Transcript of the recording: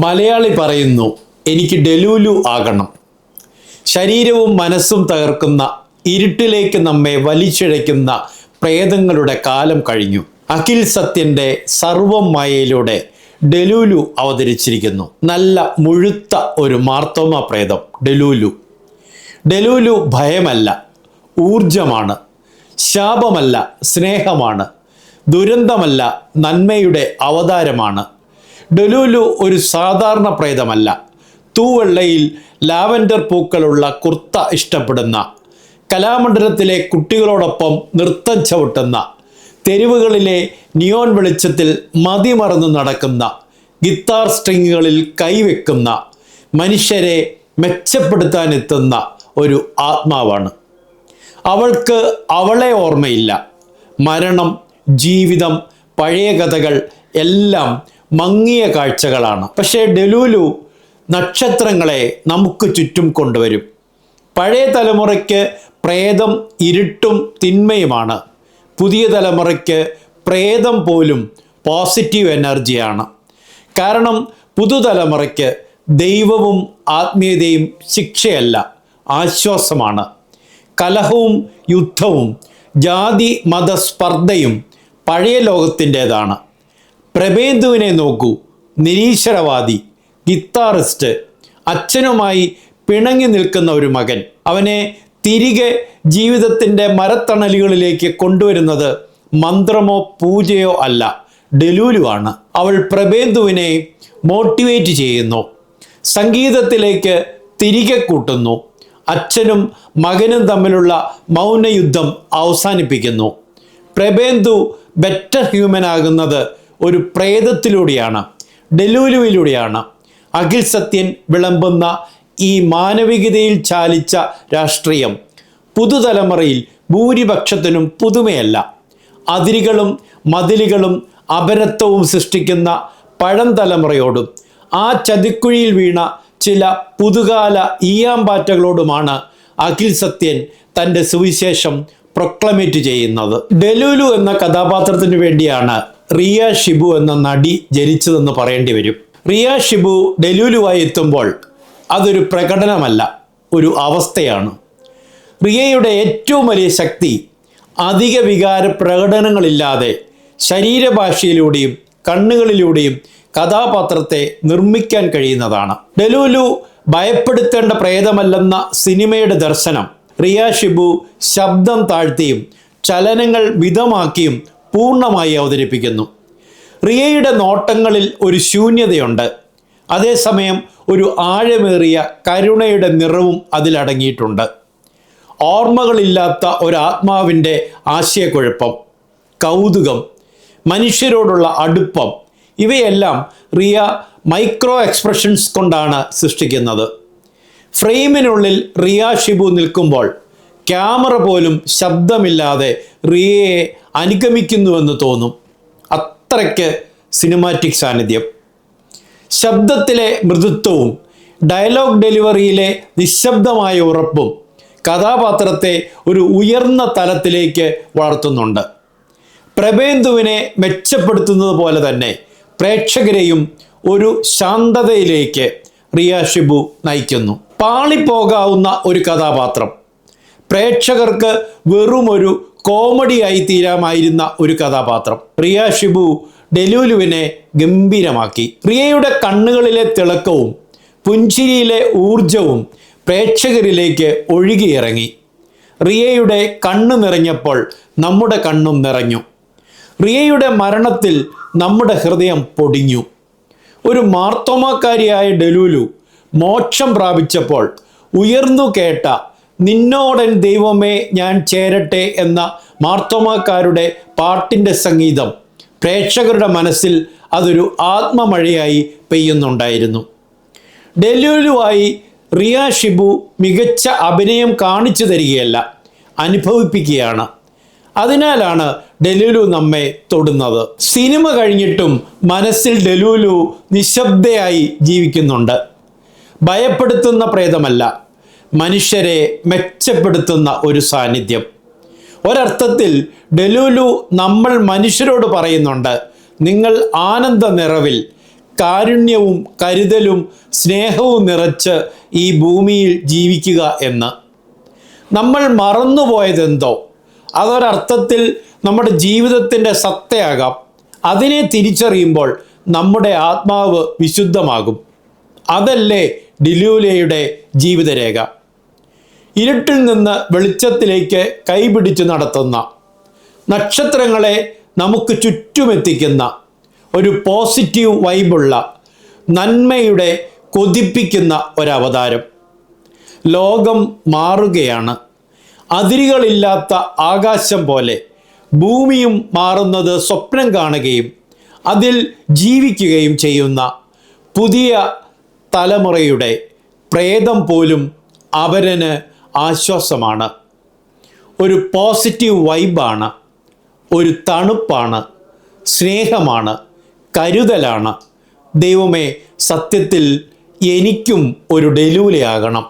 മലയാളി പറയുന്നു, എനിക്ക് ഡെലൂലു ആകണം. ശരീരവും മനസ്സും തകർക്കുന്ന, ഇരുട്ടിലേക്ക് നമ്മെ വലിച്ചിഴയ്ക്കുന്ന പ്രേതങ്ങളുടെ കാലം കഴിഞ്ഞു. അഖിൽ സത്യൻ്റെ സർവം മായയിലൂടെ ഡെലൂലു അവതരിച്ചിരിക്കുന്നു. നല്ല മുഴുത്ത ഒരു മാർത്തോമ പ്രേതം ഡെലൂലു. ഡെലൂലു ഭയമല്ല, ഊർജമാണ്. ശാപമല്ല, സ്നേഹമാണ്. ദുരന്തമല്ല, നന്മയുടെ അവതാരമാണ്. ഡെലൂലു ഒരു സാധാരണ പ്രേതമല്ല. തൂവെള്ളയിൽ ലാവൻഡർ പൂക്കളുള്ള കുർത്ത ഇഷ്ടപ്പെടുന്ന, കലാമണ്ഡലത്തിലെ കുട്ടികളോടൊപ്പം നൃത്തം ചവിട്ടുന്ന, തെരുവുകളിലെ നിയോൺ വെളിച്ചത്തിൽ മതിമറന്ന് നടക്കുന്ന, ഗിത്താർ സ്ട്രിങ്ങുകളിൽ കൈവെക്കുന്ന, മനുഷ്യരെ മെച്ചപ്പെടുത്താനെത്തുന്ന ഒരു ആത്മാവാണ്. അവൾക്ക് അവളെ ഓർമ്മയില്ല. മരണം, ജീവിതം, പഴയ കഥകൾ എല്ലാം മങ്ങിയ കാഴ്ചകളാണ്. പക്ഷേ ഡെലൂലു നക്ഷത്രങ്ങളെ നമുക്ക് ചുറ്റും കൊണ്ടുവരും. പഴയ തലമുറയ്ക്ക് പ്രേതം ഇരുട്ടും തിന്മയുമാണ്. പുതിയ തലമുറയ്ക്ക് പ്രേതം പോലും പോസിറ്റീവ് എനർജിയാണ്. കാരണം പുതുതലമുറയ്ക്ക് ദൈവവും ആത്മീയതയും ശിക്ഷയല്ല, ആശ്വാസമാണ്. കലഹവും യുദ്ധവും ജാതി മത സ്പർദ്ധയും പഴയ ലോകത്തിൻ്റെതാണ്. പ്രഭേന്ദുവിനെ നോക്കൂ, നിരീശ്വരവാദി, ഗിത്താറിസ്റ്റ്, അച്ഛനുമായി പിണങ്ങി നിൽക്കുന്ന ഒരു മകൻ. അവനെ തിരികെ ജീവിതത്തിൻ്റെ മരത്തണലുകളിലേക്ക് കൊണ്ടുവരുന്നത് മന്ത്രമോ പൂജയോ അല്ല, ഡെലൂലു ആണ്. അവൾ പ്രഭേന്ദുവിനെ മോട്ടിവേറ്റ് ചെയ്യുന്നു, സംഗീതത്തിലേക്ക് തിരികെ കൂട്ടുന്നു, അച്ഛനും മകനും തമ്മിലുള്ള മൗനയുദ്ധം അവസാനിപ്പിക്കുന്നു. പ്രഭേന്ദു ബെറ്റർ ഹ്യൂമൻ ആകുന്നത് ഒരു പ്രേതത്തിലൂടെയാണ്, ഡെലൂലുവിലൂടെയാണ്. അഖിൽ സത്യൻ വിളമ്പുന്ന ഈ മാനവികതയിൽ ചാലിച്ച രാഷ്ട്രീയം പുതുതലമുറയിൽ ഭൂരിപക്ഷത്തിനും പുതുമയല്ല. അതിരുകളും മതിലുകളും അപരത്വവും സൃഷ്ടിക്കുന്ന പഴം തലമുറയോടും ആ ചതിക്കുഴിയിൽ വീണ ചില പുതുകാല ഈയാമ്പാറ്റകളോടുമാണ് അഖിൽ സത്യൻ തൻ്റെ സുവിശേഷം പ്രൊക്ലമേറ്റ് ചെയ്യുന്നത്. ഡെലൂലു എന്ന കഥാപാത്രത്തിന് വേണ്ടിയാണ് റിയ ഷിബു എന്ന നടി ജനിച്ചതെന്ന് പറയേണ്ടി വരും. റിയ ഷിബു ഡെലൂലുവായി എത്തുമ്പോൾ അതൊരു പ്രകടനമല്ല, ഒരു അവസ്ഥയാണ്. റിയയുടെ ഏറ്റവും വലിയ ശക്തി അധിക വികാര പ്രകടനങ്ങളില്ലാതെ ശരീരഭാഷയിലൂടെയും കണ്ണുകളിലൂടെയും കഥാപാത്രത്തെ നിർമ്മിക്കാൻ കഴിയുന്നതാണ്. ഡെലൂലു ഭയപ്പെടുത്തേണ്ട പ്രേതമല്ലെന്ന സിനിമയുടെ ദർശനം റിയ ഷിബു ശബ്ദം താഴ്ത്തിയും ചലനങ്ങൾ മിതമാക്കിയും പൂർണ്ണമായി അവതരിപ്പിക്കുന്നു. റിയയുടെ നോട്ടങ്ങളിൽ ഒരു ശൂന്യതയുണ്ട്, അതേസമയം ഒരു ആഴമേറിയ കരുണയുടെ നിറവും അതിലടങ്ങിയിട്ടുണ്ട്. ഓർമ്മകളില്ലാത്ത ഒരാത്മാവിൻ്റെ ആശയക്കുഴപ്പം, കൗതുകം, മനുഷ്യരോടുള്ള അടുപ്പം, ഇവയെല്ലാം റിയ മൈക്രോ എക്സ്പ്രഷൻസ് കൊണ്ടാണ് സൃഷ്ടിക്കുന്നത്. ഫ്രെയിമിനുള്ളിൽ റിയ ഷിബു നിൽക്കുമ്പോൾ ക്യാമറ പോലും ശബ്ദമില്ലാതെ റിയയെ അനുഗമിക്കുന്നുവെന്ന് തോന്നും. അത്രയ്ക്ക് സിനിമാറ്റിക് സാന്നിധ്യം. ശബ്ദത്തിലെ മൃദുത്വവും ഡയലോഗ് ഡെലിവറിയിലെ നിശബ്ദമായ ഉറപ്പും കഥാപാത്രത്തെ ഒരു ഉയർന്ന തലത്തിലേക്ക് വളർത്തുന്നുണ്ട്. പ്രഭേന്ദുവിനെ മെച്ചപ്പെടുത്തുന്നത് പോലെ തന്നെ പ്രേക്ഷകരെയും ഒരു ശാന്തതയിലേക്ക് റിയ ഷിബു നയിക്കുന്നു. പാളിപ്പോകാവുന്ന ഒരു കഥാപാത്രം, പ്രേക്ഷകർക്ക് വെറുമൊരു കോമഡിയായി തീരാമായിരുന്ന ഒരു കഥാപാത്രം, റിയ ഷിബു ഡെലൂലുവിനെ ഗംഭീരമാക്കി. റിയയുടെ കണ്ണുകളിലെ തിളക്കവും പുഞ്ചിരിയിലെ ഊർജവും പ്രേക്ഷകരിലേക്ക് ഒഴുകിയിറങ്ങി. റിയയുടെ കണ്ണ് നിറഞ്ഞപ്പോൾ നമ്മുടെ കണ്ണും നിറഞ്ഞു. റിയയുടെ മരണത്തിൽ നമ്മുടെ ഹൃദയം പൊടിഞ്ഞു. ഒരു മാർത്തോമാക്കാരിയായ ഡെലൂലു മോക്ഷം പ്രാപിച്ചപ്പോൾ ഉയർന്നു കേട്ട നിന്നോടൻ ദൈവമേ ഞാൻ ചേരട്ടെ എന്ന മാർത്തോമാക്കാരുടെ പാട്ടിൻ്റെ സംഗീതം പ്രേക്ഷകരുടെ മനസ്സിൽ അതൊരു ആത്മമഴയായി പെയ്യുന്നുണ്ടായിരുന്നു. ഡെലൂലുവായി റിയ ഷിബു മികച്ച അഭിനയം കാണിച്ചു തരികയല്ല, അനുഭവിപ്പിക്കുകയാണ്. അതിനാലാണ് ഡെലൂലു നമ്മെ തൊടുന്നത്. സിനിമ കഴിഞ്ഞിട്ടും മനസ്സിൽ ഡെലൂലു നിശബ്ദയായി ജീവിക്കുന്നുണ്ട്. ഭയപ്പെടുത്തുന്ന പ്രേതമല്ല, മനുഷ്യരെ മെച്ചപ്പെടുത്തുന്ന ഒരു സാന്നിധ്യം. ഒരർത്ഥത്തിൽ ഡെലൂലു നമ്മൾ മനുഷ്യരോട് പറയുന്നുണ്ട്, നിങ്ങൾ ആനന്ദ നിറവിൽ കാരുണ്യവും കരുതലും സ്നേഹവും നിറച്ച് ഈ ഭൂമിയിൽ ജീവിക്കുക എന്ന്. നമ്മൾ മറന്നുപോയതെന്തോ അതൊരർത്ഥത്തിൽ നമ്മുടെ ജീവിതത്തിൻ്റെ സത്തയാകാം. അതിനെ തിരിച്ചറിയുമ്പോൾ നമ്മുടെ ആത്മാവ് വിശുദ്ധമാകും. അതല്ലേ ഡിലൂലയുടെ ജീവിതരേഖ. ഇരുട്ടിൽ നിന്ന് വെളിച്ചത്തിലേക്ക് കൈപിടിച്ച് നടത്തുന്ന, നക്ഷത്രങ്ങളെ നമുക്ക് ചുറ്റുമെത്തിക്കുന്ന, ഒരു പോസിറ്റീവ് വൈബുള്ള, നന്മയുടെ കൊതിപ്പിക്കുന്ന ഒരവതാരം. ലോകം മാറുകയാണ്. അതിരുകളില്ലാത്ത ആകാശം പോലെ ഭൂമിയും മാറുന്നത് സ്വപ്നം കാണുകയും അതിൽ ജീവിക്കുകയും ചെയ്യുന്ന പുതിയ തലമുറയുടെ പ്രേതം പോലും അവരന് ആശ്വാസമാണ്. ഒരു പോസിറ്റീവ് വൈബാണ്, ഒരു തണുപ്പാണ്, സ്നേഹമാണ്, കരുതലാണ്. ദൈവമേ, സത്യത്തിൽ എനിക്കും ഒരു ഡെലൂലയാകണം.